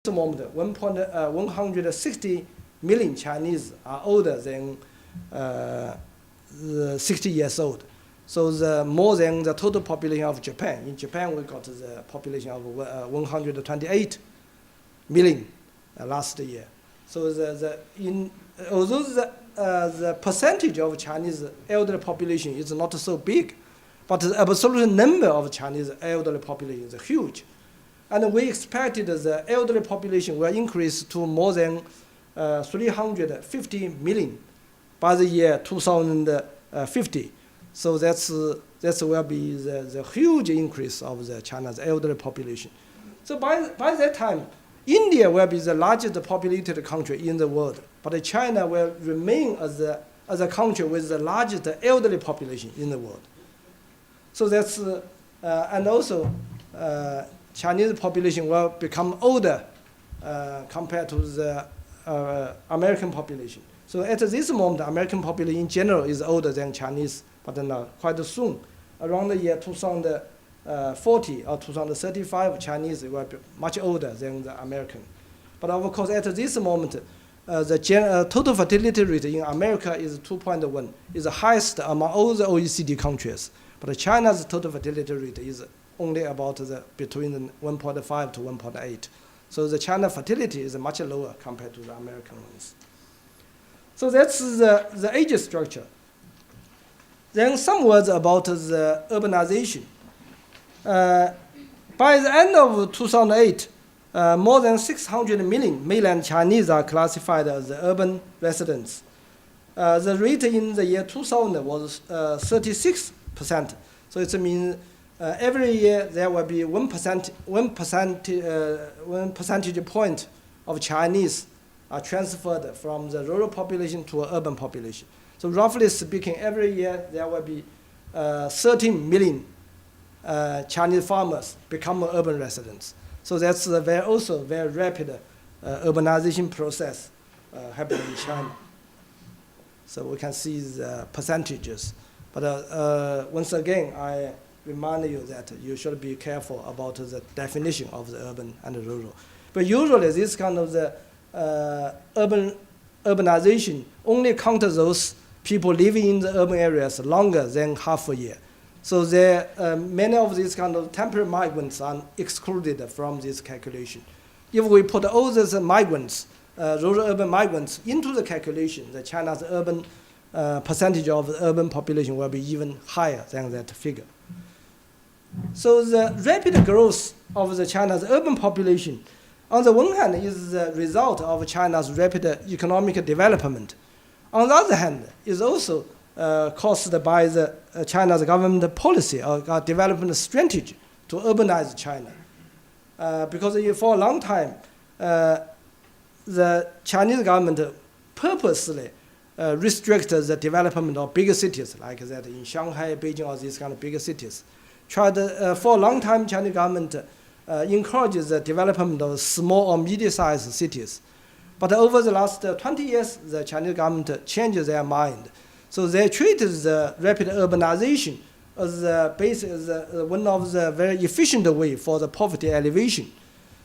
moment, 160 million Chinese are older than 60 years old. So more than the total population of Japan. In Japan, we got the population of 128 million last year. So although the percentage of Chinese elderly population is not so big, but the absolute number of Chinese elderly population is huge. And we expected the elderly population will increase to more than 350 million by the year 2050. So that will be the huge increase of the China's elderly population. So by that time, India will be the largest populated country in the world, but China will remain as a country with the largest elderly population in the world. So that's, and also Chinese population will become older compared to the American population. So at this moment, the American population in general is older than Chinese, but then quite soon, around the year 2040 or 2035, Chinese will be much older than the American. But of course, at this moment, the total fertility rate in America is 2.1, is the highest among all the OECD countries. But China's total fertility rate is only about between 1.5 to 1.8. So the China fertility is much lower compared to the American ones. So that's the age structure. Then some words about the urbanization. By the end of 2008, more than 600 million mainland Chinese are classified as urban residents. The rate in the year 2000 was 36%. So it means every year there will be 1 percentage point of Chinese are transferred from the rural population to an urban population. So roughly speaking, every year there will be 13 million Chinese farmers become urban residents. So that's also very rapid urbanization process happening in China. So we can see the percentages. But once again, I remind you that you should be careful about the definition of the urban and the rural. But usually this kind of the urbanization only counts those people living in the urban areas longer than half a year. So many of these kind of temporary migrants are excluded from this calculation. If we put all these migrants, rural-urban migrants, into the calculation, the China's urban percentage of the urban population will be even higher than that figure. So the rapid growth of the China's urban population, on the one hand, is the result of China's rapid economic development. On the other hand, is also caused by the China's government policy or development strategy to urbanize China. Because for a long time, the Chinese government purposely restricted the development of bigger cities, like that in Shanghai, Beijing, or these kind of bigger cities. For a long time, Chinese government encourages the development of small or medium-sized cities. But over the last 20 years, the Chinese government changed their mind. So they treated the rapid urbanization as one of the very efficient way for the poverty alleviation.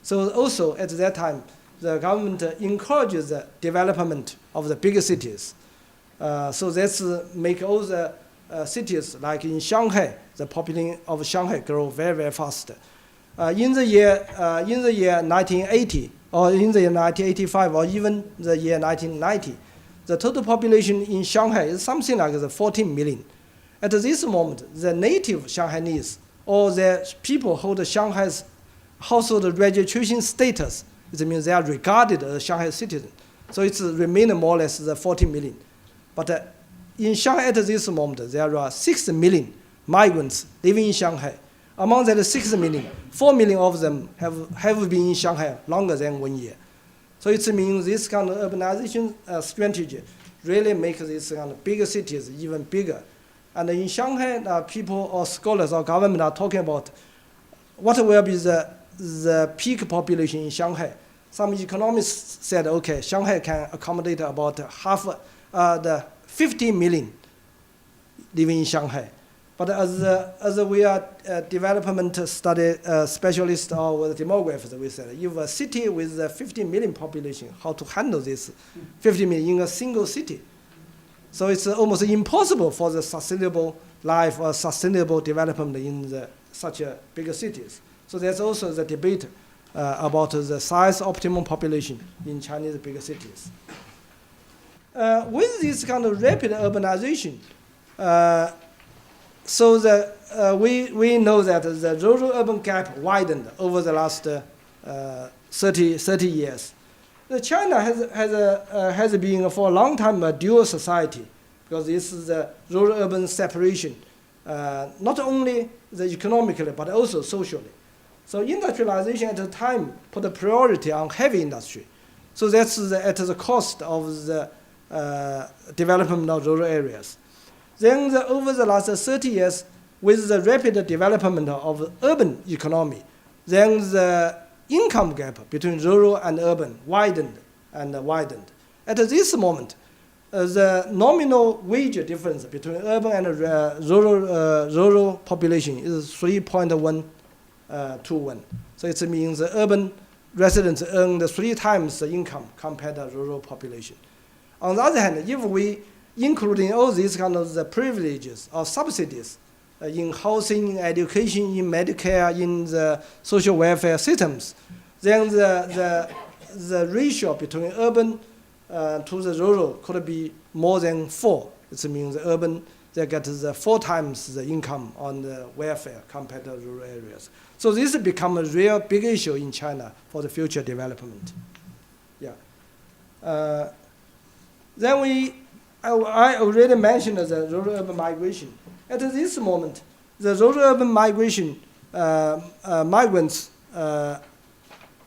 So also at that time, the government encourages the development of the bigger cities. So that's make all the cities, like in Shanghai, the population of Shanghai grow very, very fast. In the year 1980, or in the year 1985, or even the year 1990, the total population in Shanghai is something like 14 million. At this moment, the native Shanghainese, or the people hold Shanghai's household registration status, it means they are regarded as Shanghai citizens. So it's remained more or less the 14 million. But in Shanghai at this moment, there are 6 million migrants living in Shanghai. Among that 6 million, 4 million of them have been in Shanghai longer than 1 year. So it means this kind of urbanization strategy really makes these kind of bigger cities even bigger. And in Shanghai, people or scholars or government are talking about what will be the peak population in Shanghai. Some economists said, okay, Shanghai can accommodate about half the 50 million living in Shanghai. But as we are development study specialists or demographers, we said if a city with a 50 million population, how to handle this 50 million in a single city? So it's almost impossible for the sustainable life or sustainable development in such bigger cities. So there's also the debate about the size optimum population in Chinese bigger cities. With this kind of rapid urbanization, so we know that the rural-urban gap widened over the last 30 years. China has been for a long time a dual society, because this is the rural-urban separation, not only economically but also socially. So industrialization at the time put a priority on heavy industry. So that's at the cost of the development of rural areas. Then over the last 30 years, with the rapid development of urban economy, then the income gap between rural and urban widened and widened. At this moment, the nominal wage difference between urban and rural population is 3.1 to 1. So it means the urban residents earn 3 times the income compared to rural population. On the other hand, if we including all these kind of the privileges or subsidies in housing, in education, in Medicare, in the social welfare systems, then the ratio between urban to the rural could be more than 4. It means the urban, they get 4 times the income on the welfare compared to rural areas. So this has become a real big issue in China for the future development. Yeah. Then I already mentioned the rural-urban migration. At this moment, the rural-urban migration migrants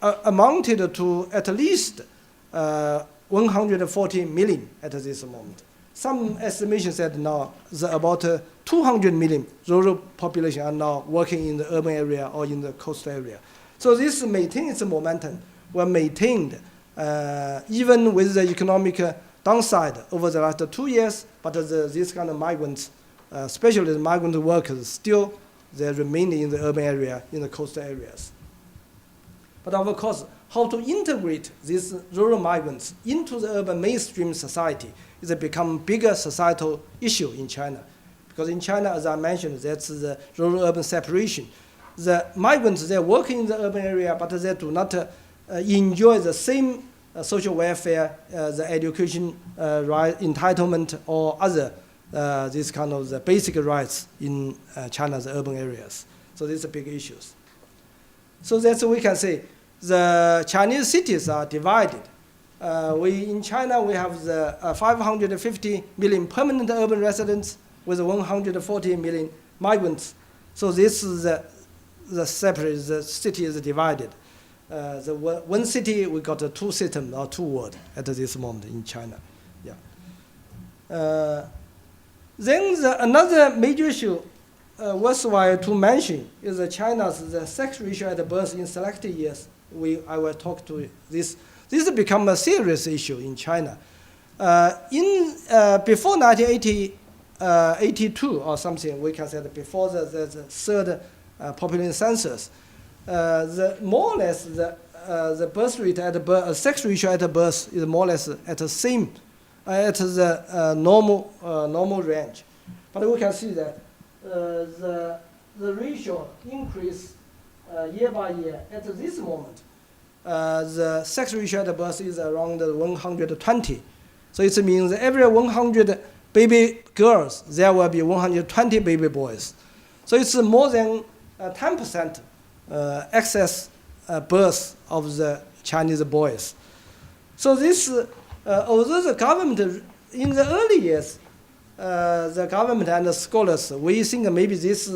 amounted to at least 140 million at this moment. Some estimations said now about 200 million rural population are now working in the urban area or in the coastal area. So this maintains its momentum, were maintained even with the economic downside over the last 2 years, but these kind of migrants, especially the migrant workers, still they remain in the urban area, in the coastal areas. But of course, how to integrate these rural migrants into the urban mainstream society is become bigger societal issue in China. Because in China, as I mentioned, that's the rural-urban separation. The migrants, they're working in the urban area, but they do not enjoy the same social welfare, the education right, entitlement, or other these kind of the basic rights in China's urban areas. So these are big issues. So that's what we can say. The Chinese cities are divided. In China, we have the 550 million permanent urban residents with 140 million migrants. So this is the separate, the city is divided. The one city, we got 2 systems or 2 words at this moment in China. Yeah. Then another major issue worthwhile to mention is China's the sex ratio at birth in selected years. I will talk to this. This has become a serious issue in China. Before 1982 or something, we can say that before the third population census, more or less the birth rate at birth, sex ratio at birth is more or less at the same, at the normal range. But we can see that the ratio increase year by year. At this moment, the sex ratio at birth is around 120. So it means every 100 baby girls, there will be 120 baby boys. So it's more than 10% excess birth of the Chinese boys. So this, although the government, in the early years, the government and the scholars, we think maybe this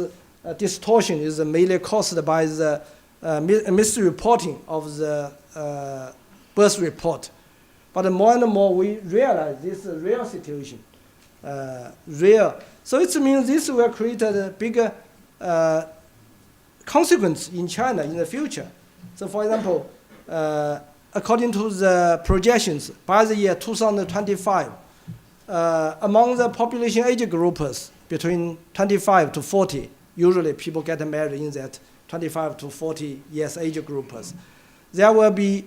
distortion is mainly caused by the misreporting of the birth report. But more and more we realize this is a real situation. So it means this will create a bigger consequence in China in the future. So for example, according to the projections, by the year 2025, among the population age groups, between 25 to 40. Usually people get married in that 25 to 40 years age groups. There will be